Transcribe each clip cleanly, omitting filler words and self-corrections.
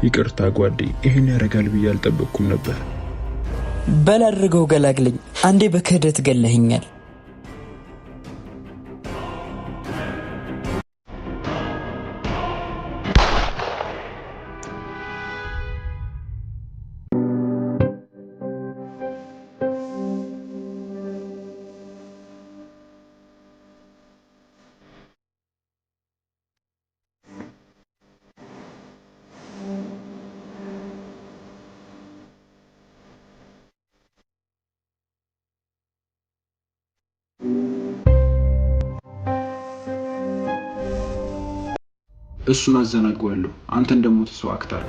ይቅርታ ጓዴ፣ ይሄን ያረጋል ብዬ አልጠበቅኩም ነበር። በላድርገው ገላግለኝ። አንዴ በክህደት ገለህኛል። እሱን አዘናጋዋለሁ። አንተ እንደሞተ ሰው አክታር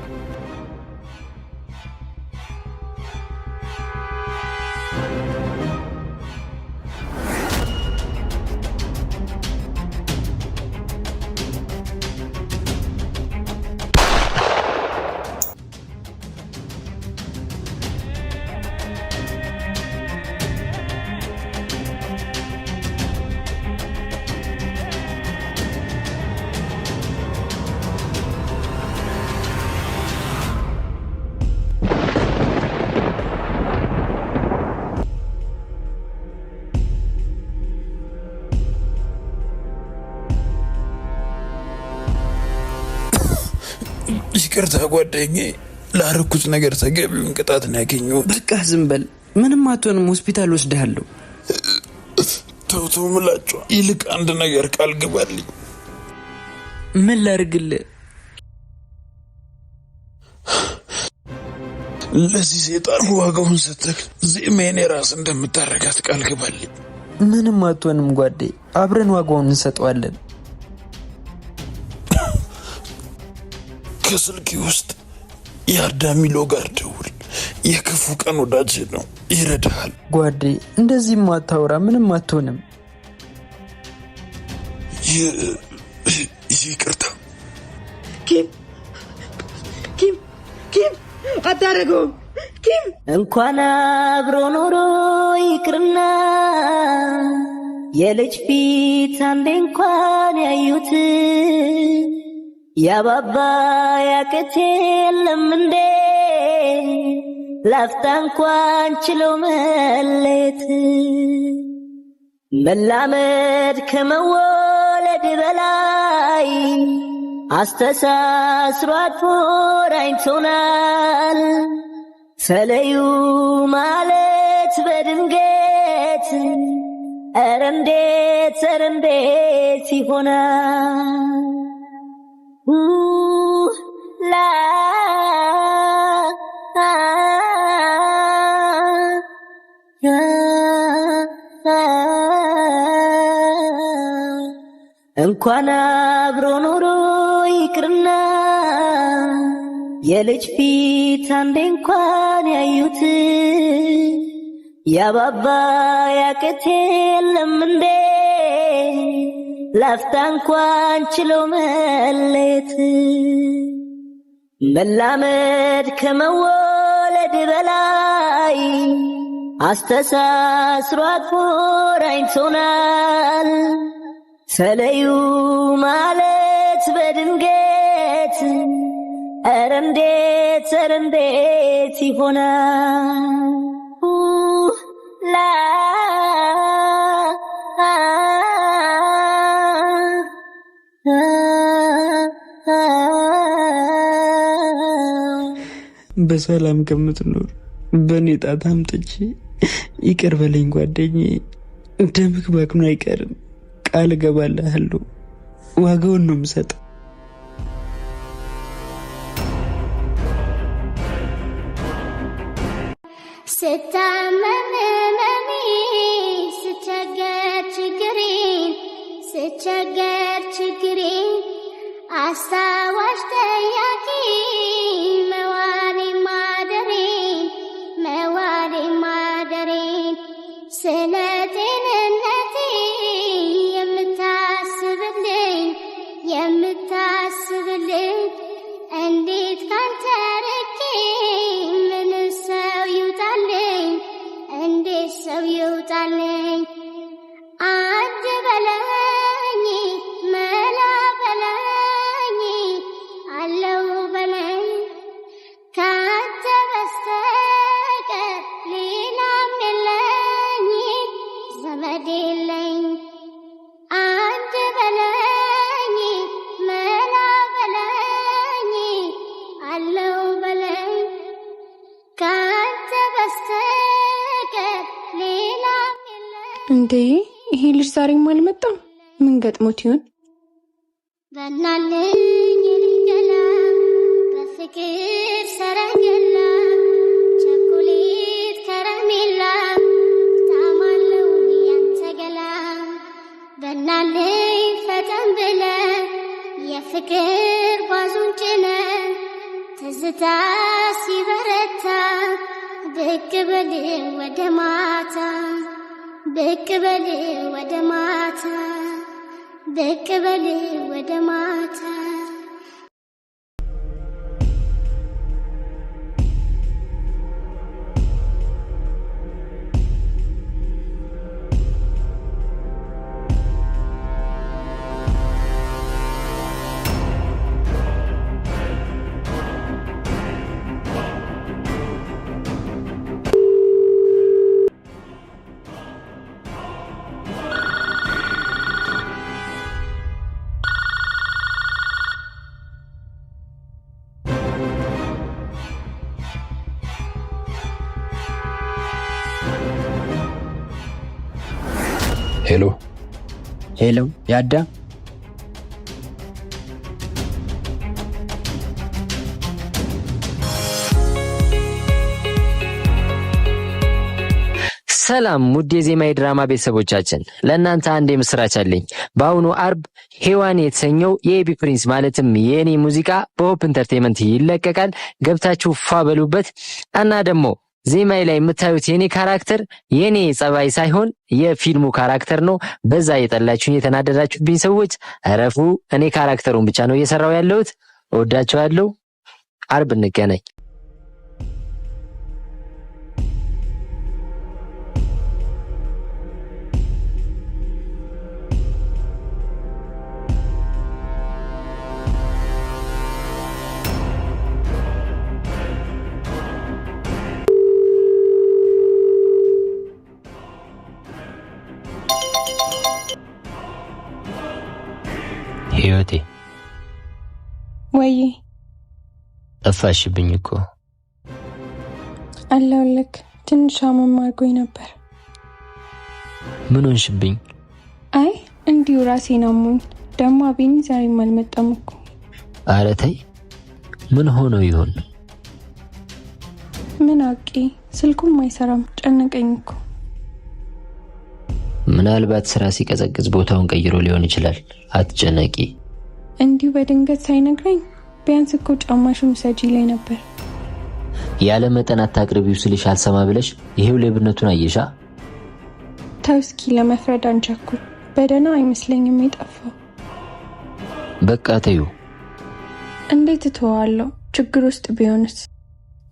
ይቅርታ ጓደኛዬ፣ ላረኩት ነገር ተገቢውን ቅጣት ነው ያገኘሁት። በቃ ዝም በል፣ ምንም አትሆንም። ሆስፒታል ወስድሃለሁ። ተው ምላጫ። ይልቅ አንድ ነገር ቃል ግባልኝ። ምን ላድርግልህ? ለዚህ ሴጣን ዋጋውን ሰጥተህ ዜማዬን የራስ እንደምታረጋት ቃል ግባልኝ። ምንም አትሆንም ጓዴ፣ አብረን ዋጋውን እንሰጠዋለን። ከስልኪ ውስጥ የአዳሚሎ ጋር ደውል። የክፉ ቀን ወዳጅ ነው፣ ይረዳሃል። ጓዴ እንደዚህ ማታወራ፣ ምንም አትሆንም። ይቅርታ። ኪም አታረገውም። ኪም እንኳን አብሮ ኖሮ ይቅርና የልጅ ፊት አንዴ እንኳን ያዩት ያባባ ያቅት የለም እንዴ ላፍታ እንኳን ችለው መለየት። መላመድ ከመወለድ በላይ አስተሳስሮ አቆራኝቶናል። ተለዩ ማለት በድንገት ኧረ እንዴት ይሆናል? ላ እንኳን አብሮ ኖሮ ይቅርና የልጅ ፊት አንዴ እንኳን ያዩት ያባባ ያቅት የለም እንዴ ላፍታ እንኳን ችለው መለየት። መላመድ ከመወለድ በላይ አስተሳስሮ አቆራኝቶናል። ተለዩ ማለት በድንገት ኧረ እንዴት ይሆናል? ላ በሰላም ከምትኖር በእኔ ጣት አምጥቼ ይቅር በለኝ ጓደኛዬ። ደምክ ባክኖ አይቀርም። ቃል እገባልሃለሁ፣ ዋጋውን ነው የምሰጠው። ስታመም ህመሜ ስቸገር ችግሬን አስታዋሽ ጠያቂ መዋሌ ማደሬን ስለ ጤንነቴ የምታስብልኝ እንዴት ካንተ ርቄ ምን ሰው ይውጣልኝ? እንዴት ሰው ይውጣልኝ? አንድ በለኝ መላ በለኝ ዘመዴለኝ አንድ በለኝ መላ በለኝ አለው በለኝ ካንተ በስተቀር ሌላ የለም። እንዴ ይሄ ልጅ ዛሬም አልመጣም? ምን ገጥሞት ይሆን? በናልኝ ልንገላ በፍቅር ሰረገላ ቸኮሌት ከረሜላ ታማለው ያንተ ገላ በናልኝ ፈጠን ብለ የፍቅር ጓዙን ጭነ ትዝታ ሲበረታ ብቅ በል ወደ ማታ ብቅ በል ወደ ማታ ብቅ በል ወደ ማታ። ሄሎ ሄሎ ያዳ ሰላም ውድ የዜማዊ ድራማ ቤተሰቦቻችን፣ ለእናንተ አንድ የምስራች አለኝ። በአሁኑ አርብ ሄዋን የተሰኘው የኤቢ ፕሪንስ ማለትም የኔ ሙዚቃ በሆፕ ኢንተርቴይንመንት ይለቀቃል። ገብታችሁ ፏ በሉበት እና ደግሞ ዜማይ ላይ የምታዩት የኔ ካራክተር የኔ ጸባይ ሳይሆን የፊልሙ ካራክተር ነው። በዛ የጠላችሁኝ የተናደዳችሁብኝ ሰዎች አረፉ። እኔ ካራክተሩን ብቻ ነው እየሰራው ያለሁት። እወዳችኋለሁ። አርብ እንገናኝ። ህይወቴ ወይ ጠፋሽብኝ እኮ። አለሁልክ። ትንሽ አመም አድርጎኝ ነበር። ምን ሆንሽብኝ? አይ እንዲሁ ራሴን አሞኝ። ደግሞ አቤኒ ዛሬም አልመጣም እኮ። ኧረ ተይ፣ ምን ሆኖ ይሆን? ምን አውቄ፣ ስልኩም አይሰራም። ጨነቀኝ እኮ። ምናልባት ስራ ሲቀዘቅዝ ቦታውን ቀይሮ ሊሆን ይችላል። አትጨነቂ። እንዲሁ በድንገት ሳይነግረኝ ቢያንስ እኮ ጫማሹን ሰጂ ላይ ነበር። ያለ መጠን አታቅርቢው ስልሽ አልሰማ ብለሽ ይሄው ሌብነቱን አየሻ። ተው እስኪ፣ ለመፍረድ አንቸኩል። በደህና አይመስለኝም የጠፋው። በቃ ተዩ። እንዴት እተዋለሁ? ችግር ውስጥ ቢሆንስ?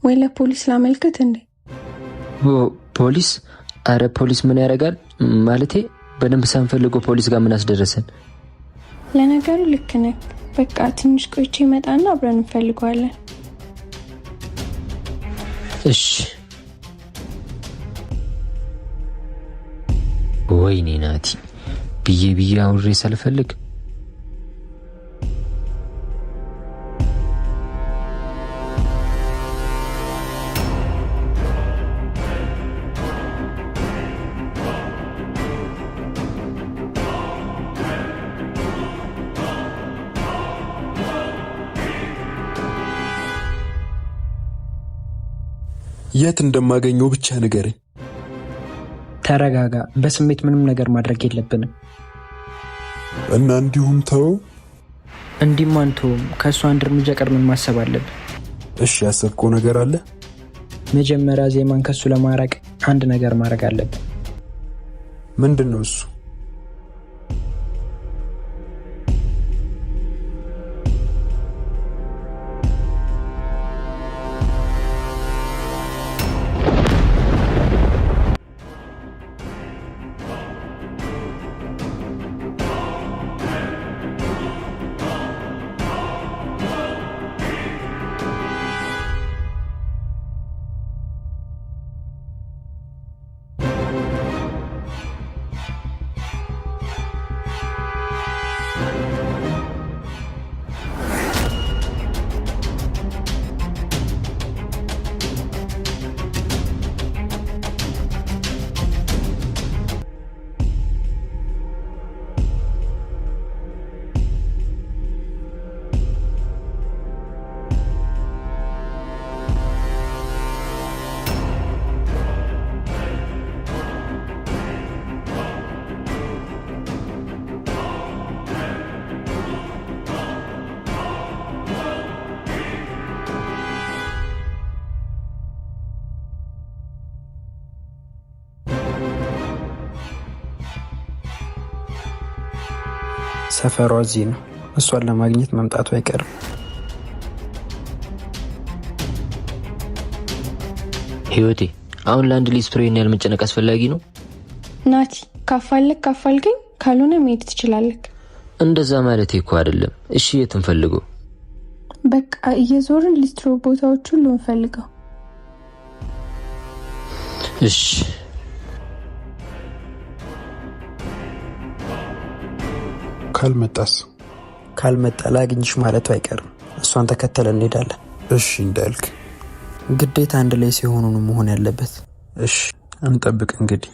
ወይ ለፖሊስ ላመልክት እንዴ? ፖሊስ? አረ ፖሊስ ምን ያደርጋል? ማለቴ በደንብ ሳንፈልገው ፖሊስ ጋር ምን አስደረሰን? ለነገሩ ልክ ነህ። በቃ ትንሽ ቆይቼ መጣና አብረን እንፈልገዋለን። እሺ። ወይኔ ናቲ፣ ብዬ አውሬ ሳልፈልግ የት እንደማገኘው ብቻ ንገረኝ። ተረጋጋ። በስሜት ምንም ነገር ማድረግ የለብንም እና እንዲሁም ተው። እንዲማንቶም ከእሱ አንድ እርምጃ ቀድመን ማሰብ አለብን። እሺ፣ ያሰብከው ነገር አለ? መጀመሪያ ዜማን ከሱ ለማራቅ አንድ ነገር ማድረግ አለብን። ምንድን ነው እሱ? ሰፈሯ እዚህ ነው። እሷን ለማግኘት መምጣቱ አይቀርም። ህይወቴ አሁን ለአንድ ሊዝ ፍሬን ያህል መጨነቅ አስፈላጊ ነው? ናቲ ካፋልገኝ ካልሆነ መሄድ ትችላለህ። እንደዛ ማለት እኮ አይደለም። እሺ የት እንፈልገው? በቃ እየዞርን ሊስትሮ ቦታዎች ሁሉ እንፈልገው። እሺ ካልመጣ ላግኝሽ ማለቱ አይቀርም። እሷን ተከተለን እንሄዳለን። እሺ እንዳልክ። ግዴታ አንድ ላይ ሲሆኑ ነው መሆን ያለበት። እሺ እንጠብቅ እንግዲህ።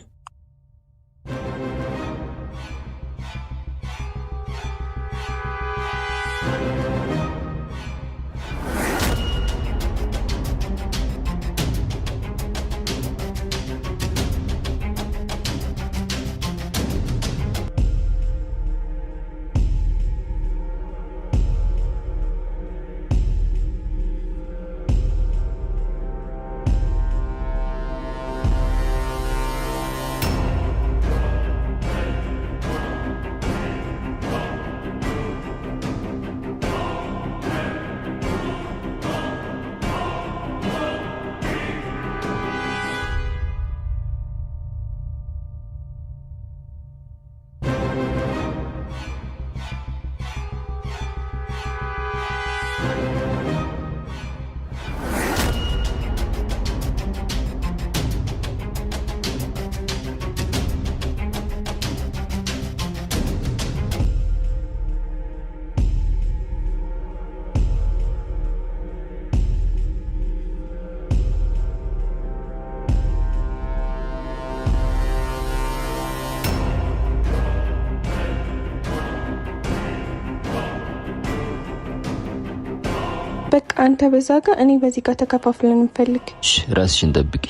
በቃ አንተ በዛ ጋር እኔ በዚህ ጋር ተከፋፍለን እንፈልግ። እሺ ራስሽን ጠብቂ።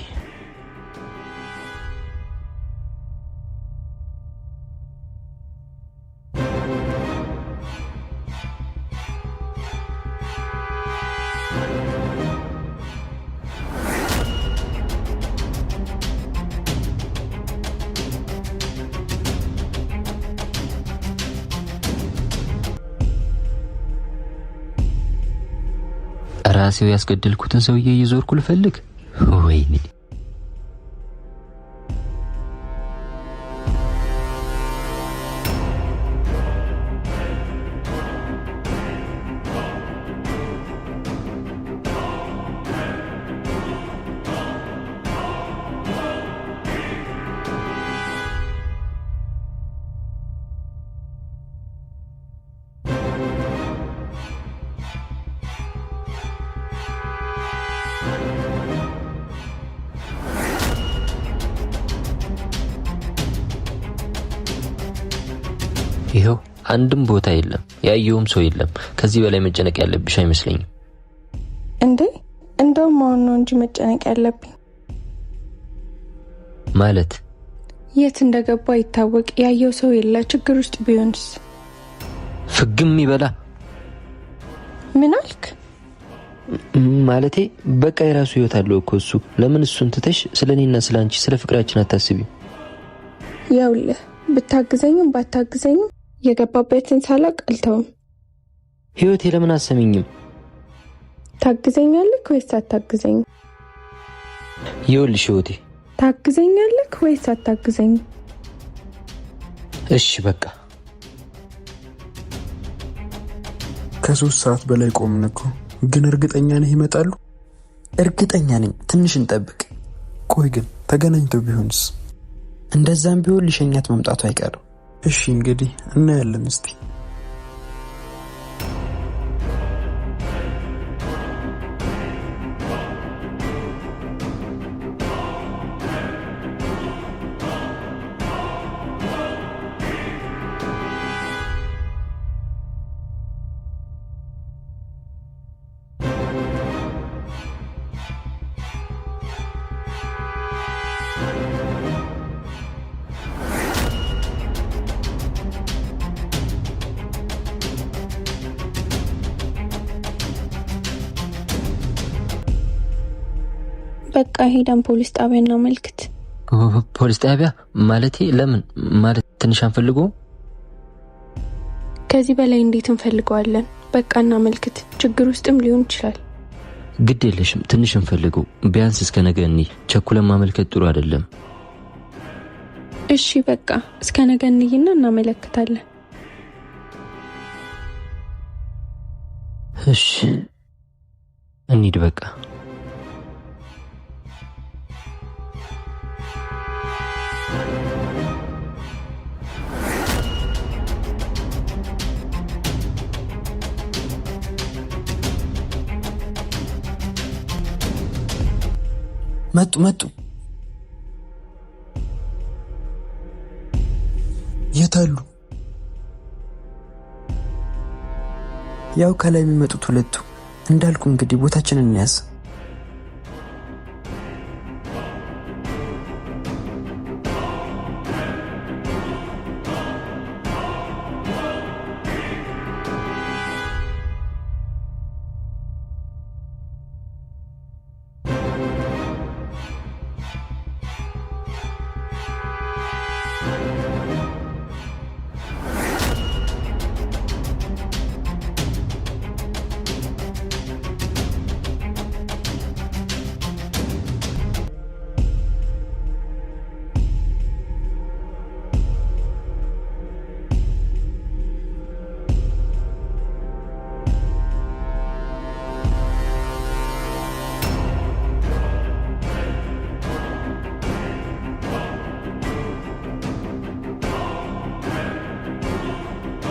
ራሴው ያስገደልኩትን ሰውዬ እየዞርኩ ልፈልግ? ወይኔ ይሄው አንድም ቦታ የለም፣ ያየውም ሰው የለም። ከዚህ በላይ መጨነቅ ያለብሽ አይመስለኝም። እንዴ እንደውም አሁን ነው እንጂ መጨነቅ ያለብኝ። ማለት የት እንደገባ ይታወቅ፣ ያየው ሰው የለ። ችግር ውስጥ ቢሆንስ? ፍግም ይበላ። ምን አልክ? ማለቴ በቃ የራሱ ህይወት አለው እኮ እሱ። ለምን እሱን ትተሽ ስለኔና ስላንቺ ስለ ፍቅራችን አታስቢ? ያውልህ ብታግዘኝም ባታግዘኝም የገባበትን ሳላቅ አልተውም። ህይወቴ ለምን አሰሚኝም? ታግዘኛለህ ወይስ አታግዘኝም? ይኸውልሽ ህይወቴ፣ ታግዘኛለህ ወይስ አታግዘኝም? እሺ በቃ። ከ3 ሰዓት በላይ ቆምን እኮ። ግን እርግጠኛ ነህ ይመጣሉ? እርግጠኛ ነኝ። ትንሽ እንጠብቅ። ቆይ ግን ተገናኝተው ቢሆንስ? እንደዛም ቢሆን ሊሸኛት መምጣቱ አይቀርም። እሺ እንግዲህ እናያለን እስቲ። በቃ ሄደን ፖሊስ ጣቢያ እናመልክት። ፖሊስ ጣቢያ ማለቴ ለምን? ማለት ትንሽ አንፈልጎ? ከዚህ በላይ እንዴት እንፈልገዋለን? በቃ እናመልክት። ችግር ውስጥም ሊሆን ይችላል። ግድ የለሽም፣ ትንሽ እንፈልገው። ቢያንስ እስከ ነገ እንይ። ቸኩለን ማመልከት ጥሩ አይደለም። እሺ በቃ እስከ ነገ እንይና እናመለክታለን። እሺ እንሂድ በቃ። መጡ። የት አሉ? ያው ከላይ የሚመጡት ሁለቱ እንዳልኩ እንግዲህ ቦታችንን እንያዝ።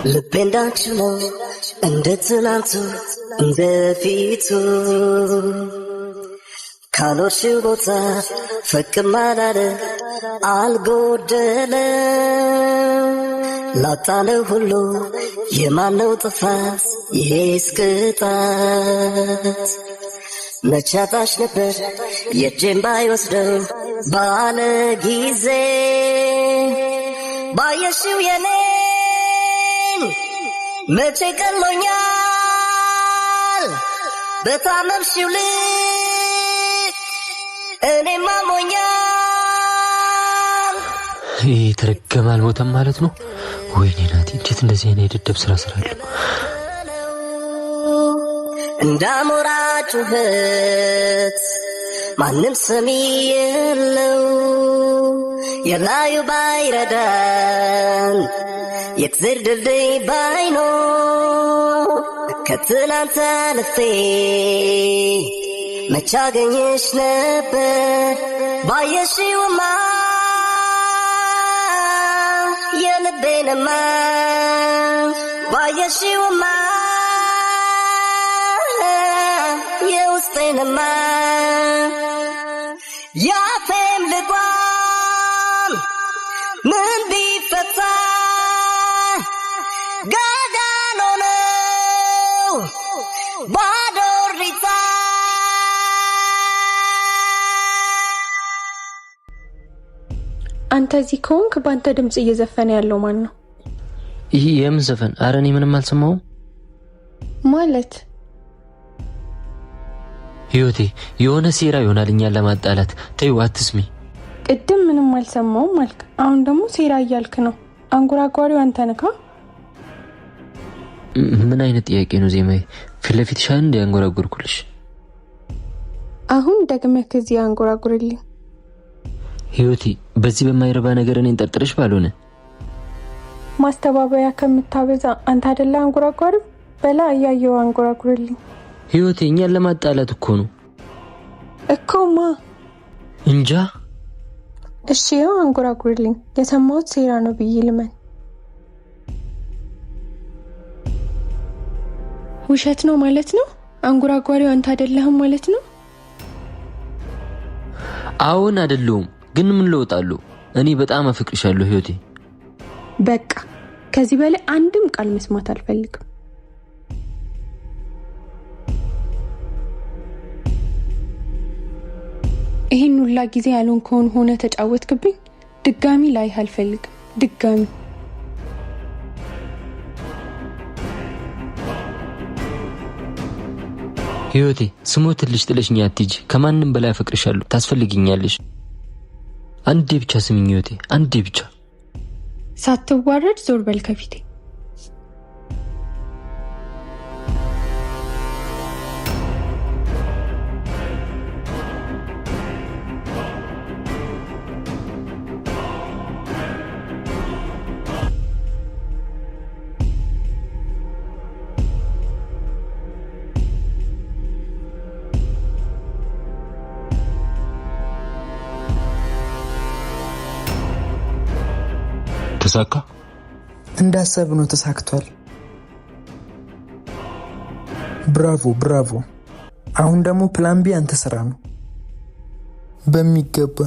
ልቤ እንዳንቺ ነው እንደ ትናንቱ እንደ ፊቱ ካኖርሽው ቦታ ፈቅም አላለ አልጎደለ ላጣነው ሁሉ የማነው ጥፋት ይሄስ ቅጣት መቻታሽ ነበር የእጄን ባይወስደው ባለ ጊዜ ባየሽው የኔን መቼ ቀሎኛል በታመምሽው ልክ እኔማ ሞኛል። ይህ ተረገመ አልሞተም ማለት ነው። ወይኔ ናቲ እንዴት እንደዚህ አይነት የደደብ ስራ ስራለሁ። እንዳሞራ ጩኸት ማንም ሰሚ የለው የላዩ ባይረዳን የእግዜር ድልድይ ባይኖር ከትናንት አልፌ መች አገኘሽ ነበር ባየሽውማ የልቤንማ ባየሽውማ የውስጤንማ ያፌም ልጓም ምን ቢፈታ ጋጋኖ ነው ባዶሪታ። አንተ እዚህ ከሆንክ በአንተ ድምጽ እየዘፈነ ያለው ማን ነው? ይህ የምን ዘፈን? ኧረ እኔ ምንም አልሰማሁም። ማለት ህይወቴ የሆነ ሴራ ይሆናል እኛን ለማጣላት። ተይው አትስሚ። ቅድም ምንም አልሰማውም አልክ፣ አሁን ደግሞ ሴራ እያልክ ነው። አንጎራጓሪው አንተ ነህ። ምን አይነት ጥያቄ ነው ዜማዬ? ፊት ለፊትሽ አንድ ያንጎራጉርኩልሽ። አሁን ደግመህ ከዚህ አንጎራጉርልኝ። ህይወቴ በዚህ በማይረባ ነገር እኔን ጠርጥረሽ ባልሆነ ማስተባበያ ከምታበዛ አንተ አይደለ አንጎራጓሪው? በላ እያየው አንጎራጉርልኝ። ህይወቴ እኛን ለማጣላት እኮ ነው እኮማ። እንጃ። እሺ ያው አንጎራጉርልኝ። የሰማሁት ሴራ ነው ብዬ ልመን። ውሸት ነው ማለት ነው? አንጎራጓሪው አንተ አይደለህም ማለት ነው? አሁን አይደለሁም፣ ግን ምን ለውጣለሁ? እኔ በጣም አፍቅርሻለሁ ህይወቴ። በቃ ከዚህ በላይ አንድም ቃል መስማት አልፈልግም። ይሄን ሁላ ጊዜ ያልሆንከውን ሆነ ተጫወትክብኝ። ድጋሚ ላይህ አልፈልግም። ድጋሚ ህይወቴ ስሞትልሽ ጥለሽኝ አትሂጂ። ከማንም በላይ አፈቅርሻለሁ። ታስፈልጊኛለሽ። አንዴ ብቻ ስሚኝ ህይወቴ፣ አንዴ ብቻ። ሳትዋረድ ዞር በል ከፊቴ። ተሳካ? እንዳሰብነው ተሳክቷል። ብራቮ ብራቮ። አሁን ደግሞ ፕላን ቢ አንተ ስራ ነው። በሚገባ